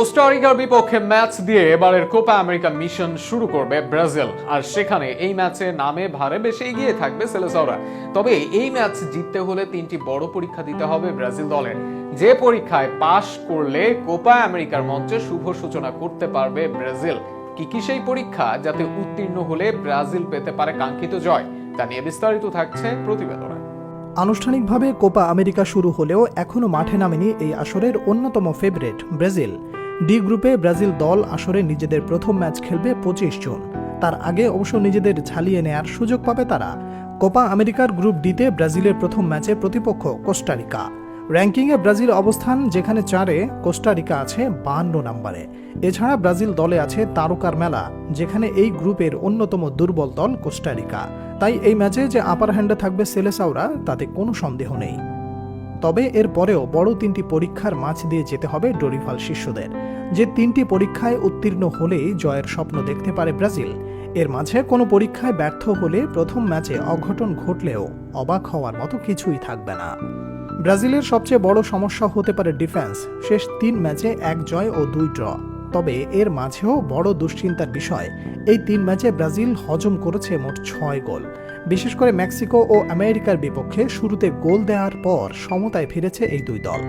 কোস্টারিকার বিপক্ষে ম্যাচ দিয়ে এবারের কোপা আমেরিকা মিশন শুরু করবে ব্রাজিল। আর সেখানে এই ম্যাচে নামে ভারে বেশি এগিয়ে থাকবে সেলেসাওরা। তবে এই ম্যাচ জিততে হলে তিনটি বড় পরীক্ষা দিতে হবে ব্রাজিল দলের, যে পরীক্ষায় পাশ করলে কোপা আমেরিকার মঞ্চে শুভ সূচনা করতে পারবে ব্রাজিল। কি সেই পরীক্ষা, যাতে উত্তীর্ণ হলে ব্রাজিল পেতে পারে কাঙ্ক্ষিত জয়, তা নিয়ে বিস্তারিত থাকছে প্রতিবেদনে। আনুষ্ঠানিকভাবে কোপা আমেরিকা শুরু হলেও এখনও মাঠে নামেনি এই আসরের অন্যতম ফেভারিট ব্রাজিল। ডি গ্রুপে ব্রাজিল দল আসরে নিজেদের প্রথম ম্যাচ খেলবে 25 জুন। তার আগে অবশ্য নিজেদের ঝালিয়ে নেয়ার সুযোগ পাবে তারা। কোপা আমেরিকার গ্রুপ ডিতে ব্রাজিলের প্রথম ম্যাচে প্রতিপক্ষ কোস্টারিকা। র্যাঙ্কিংয়ে ব্রাজিল অবস্থান যেখানে 4-এ, কোস্টারিকা আছে 52 নম্বরে। এছাড়া ব্রাজিল দলে আছে তারকার মেলা, যেখানে এই গ্রুপের অন্যতম দুর্বল দল কোস্টারিকা। তাই এই ম্যাচে যে আপার হ্যান্ডে থাকবে সেলেসাওরা, তাতে কোনো সন্দেহ নেই। তবে এর পরেও বড় তিনটি পরীক্ষার মাঝ দিয়ে যেতে হবে ডরিফাল শিষ্যদের, যে তিনটি পরীক্ষায় উত্তীর্ণ হলেই জয়ের স্বপ্ন দেখতে পারে ব্রাজিল। এর মাঝে কোনো পরীক্ষায় ব্যর্থ হলে প্রথম ম্যাচে অঘটন ঘটলেও অবাক হওয়ার মতো কিছুই থাকবে না। ব্রাজিলের সবচেয়ে বড় সমস্যা হতে পারে ডিফেন্স। শেষ 3 ম্যাচে 1 জয় ও 2 ড্র। তবে এর মাঝেও বড় দুশ্চিন্তার বিষয়, এই 3 ম্যাচে ব্রাজিল হজম করেছে মোট 6 গোল। বিশেষ করে মেক্সিকো ও আমেরিকার বিপক্ষে শুরুতে গোল দেওয়ার পর সমতায় ফিরেছে এই দুই দল।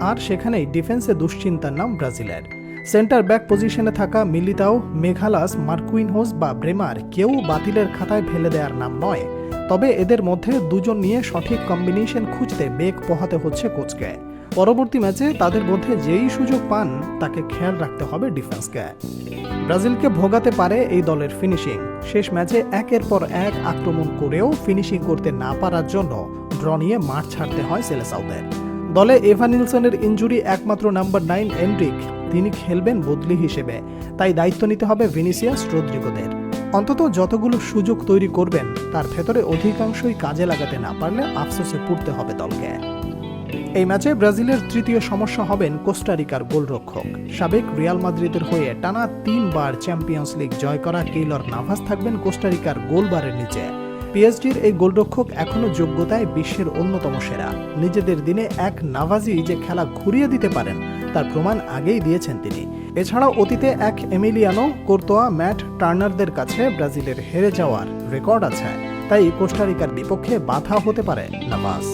আর সেখানেই ডিফেন্সে দুশ্চিন্তার নাম ব্রাজিলের। সেন্টার ব্যাক পজিশনে থাকা মিলিতাও, মেঘালাস, মার্কুইনহোস বা ব্রেমার কেউ বাতিলের খাতায় ফেলে দেওয়ার নাম নয়। তবে এদের মধ্যে দুজন নিয়ে সঠিক কম্বিনেশন খুঁজতে বেগ পোহাতে হচ্ছে কোচকে। পরবর্তী ম্যাচে তাদের মধ্যে যেই সুযোগ পান, তাকে খেয়াল রাখতে হবে ডিফেন্সকে। ব্রাজিলকে ভোগাতে পারে এই দলের ফিনিশিং। শেষ ম্যাচে একের পর এক আক্রমণ করেও ফিনিশিং করতে না পারার জন্য ড্র নিয়ে মাঠ ছাড়তে হয় সেলেসাওদের। দলে এভানিলসনের ইনজুরি, একমাত্র নাম্বার 9 এনরিক, তিনি খেলবেন বদলি হিসেবে। তাই দায়িত্ব নিতে হবে ভিনিসিয়াস রদ্রিগোদের। অন্তত যতগুলো সুযোগ তৈরি করবেন, তার ভেতরে অধিকাংশই কাজে লাগাতে না পারলে আফসোসে পড়তে হবে দলকে। এই ম্যাচে ব্রাজিলের তৃতীয় সমস্যা হবেন কোস্টারিকার গোলরক্ষক। সাবেক রিয়াল মাদ্রিদের হয়ে টানা 3 বার চ্যাম্পিয়ন্স লিগ জয় করা কেইলর নাভাস থাকবেন কোস্টারিকার গোলবারের নিচে। পিএসজির এই গোলরক্ষক এখনও যোগ্যতায় বিশ্বের অন্যতম সেরা। নিজেদের দিনে এক নাভাজি যে খেলা ঘুরিয়ে দিতে পারেন, তার প্রমাণ আগেই দিয়েছেন তিনি। এছাড়াও অতীতে এক এমিলিয়ানো, কোর্তোয়া, ম্যাট টার্নারদের কাছে ব্রাজিলের হেরে যাওয়ার রেকর্ড আছে। তাই কোস্টারিকার বিপক্ষে বাধা হতে পারে নাভাস।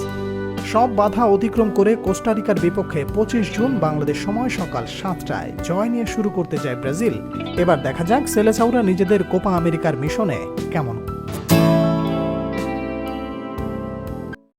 সব বাধা অতিক্রম করে কোস্টারিকার বিপক্ষে 25 জুন বাংলাদেশ সময় সকাল 7টায় জয় নিয়ে শুরু করতে যায় ব্রাজিল। এবার দেখা যাক সেলেসাওরা নিজেদের কোপা আমেরিকার মিশনে কেমন